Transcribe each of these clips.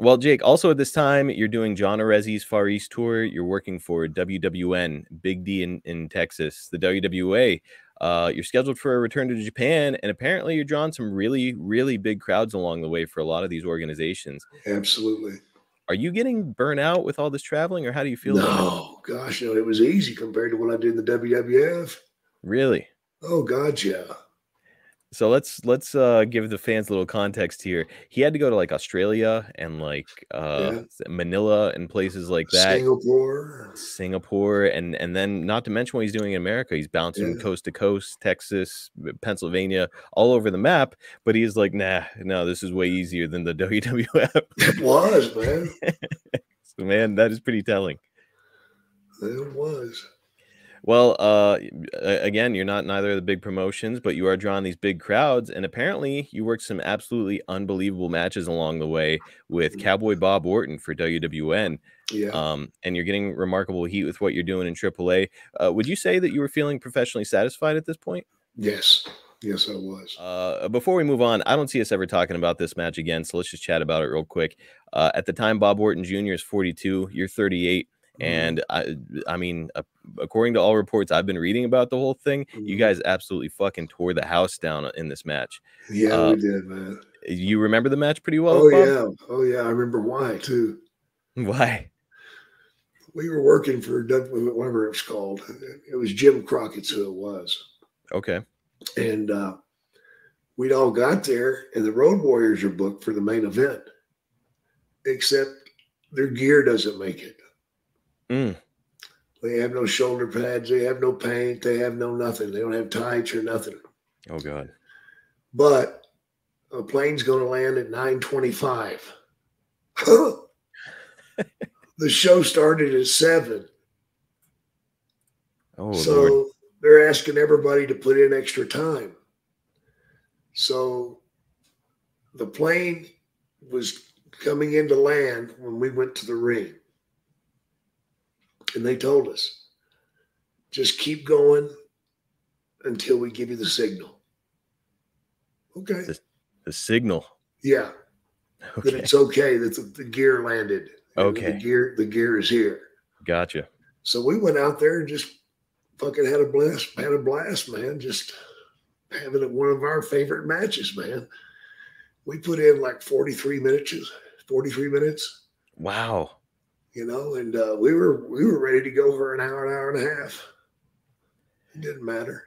Well, Jake, also at this time, you're doing John Arezzi's Far East tour. You're working for WWN, Big D in Texas, the WWA. You're scheduled for a return to Japan, and apparently you're drawing some really, really big crowds along the way for a lot of these organizations. Absolutely. Are you getting burnt out with all this traveling, or how do you feel about it? No, gosh, no, it was easy compared to what I did in the WWF. Really? Oh, God, yeah. So let's give the fans a little context here. He had to go to like Australia and like Yeah. Manila and places like that. Singapore. And then not to mention what he's doing in America. He's bouncing Yeah. coast to coast, Texas, Pennsylvania, all over the map. But he's like, nah, no, this is way easier than the WWF. It was, man. So, man, that is pretty telling. It was. Well, again, you're not neither of the big promotions, but you are drawing these big crowds, and apparently you worked some absolutely unbelievable matches along the way with Cowboy Bob Orton for WWN. Yeah. And you're getting remarkable heat with what you're doing in AAA. Would you say that you were feeling professionally satisfied at this point? Yes. Yes, I was. Before we move on, I don't see us ever talking about this match again, so let's just chat about it real quick. At the time, Bob Orton Jr. is 42, you're 38. And I mean, according to all reports I've been reading about the whole thing, you guys absolutely fucking tore the house down in this match. Yeah, we did, man. You remember the match pretty well? Oh, Bob? yeah. Oh, yeah. I remember why, too. Why? We were working for whatever it was called. It was Jim Crockett's who it was. Okay. And we'd all got there, and the Road Warriors are booked for the main event, except their gear doesn't make it. They have no shoulder pads. They have no paint. They have no nothing. They don't have tights or nothing. Oh, God. But a plane's going to land at 9:25. The show started at 7. Oh, so Lord. they're asking everybody to put in extra time. So the plane was coming into land when we went to the ring. And they told us, just keep going until we give you the signal. Okay. The signal. Yeah. Okay. That it's okay that the gear landed. Okay. The gear is here. Gotcha. So we went out there and just fucking had a blast, man. Just having one of our favorite matches, man. We put in like 43 minutes. Wow. You know, and we were ready to go for an hour and a half. It didn't matter.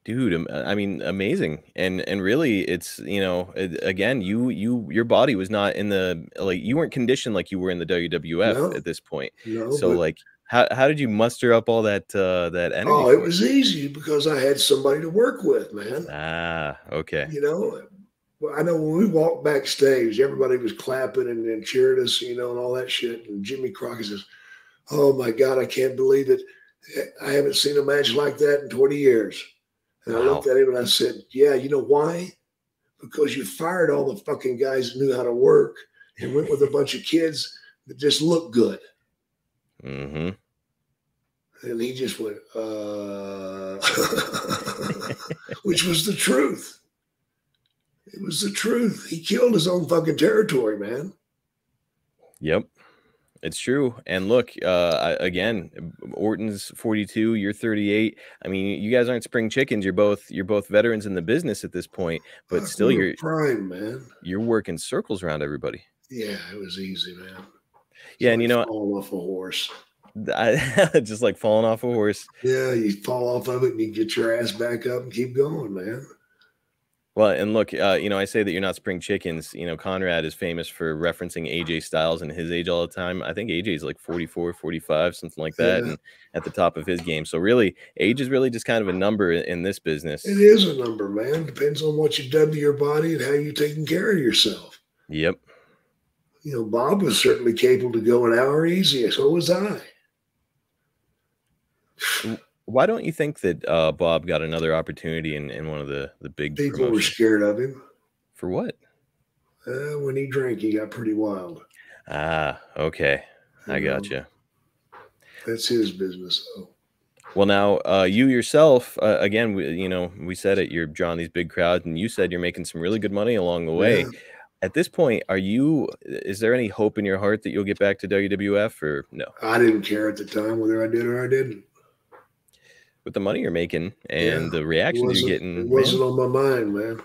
Dude, I mean, amazing. And really, it's, you know, again, your body was not in the, like, you weren't conditioned like you were in the WWF at this point. No, so like, how did you muster up all that energy? Oh, it was easy because I had somebody to work with, man. Ah, okay. You know, well, I know when we walked backstage, everybody was clapping and cheering us, you know, and all that shit. And Jimmy Crockett says, "Oh my God, I can't believe it. I haven't seen a match like that in 20 years." And I looked at him and I said, "Yeah, you know why? Because you fired all the fucking guys that knew how to work and went with a bunch of kids that just looked good." Mm-hmm. And he just went, which was the truth. It was the truth. He killed his own fucking territory, man. Yep. It's true. And look, again, Orton's 42, you're 38. I mean, you guys aren't spring chickens. You're both veterans in the business at this point, but still you're prime, man. You're working circles around everybody. Yeah, it was easy, man. Yeah, and like you know, falling off a horse. Just like falling off a horse. Yeah, you fall off of it and you get your ass back up and keep going, man. Well, and look, you know, I say that you're not spring chickens. You know, Conrad is famous for referencing AJ Styles and his age all the time. I think AJ is like 44, 45, something like that, and at the top of his game. So really, age is really just kind of a number in this business. It is a number, man. Depends on what you've done to your body and how you're taking care of yourself. Yep. You know, Bob was certainly capable to go an hour easy. So was I. Why don't you think that Bob got another opportunity in one of the big people promotions? were scared of him? For what? When he drank, he got pretty wild. Ah, okay. I gotcha. That's his business, though. Well, now you yourself, again, you know, we said it, you're drawing these big crowds, and you said you're making some really good money along the way. At this point, is there any hope in your heart that you'll get back to WWF or no? I didn't care at the time whether I did or I didn't. With the money you're making and the reactions you're getting, it wasn't on my mind, man.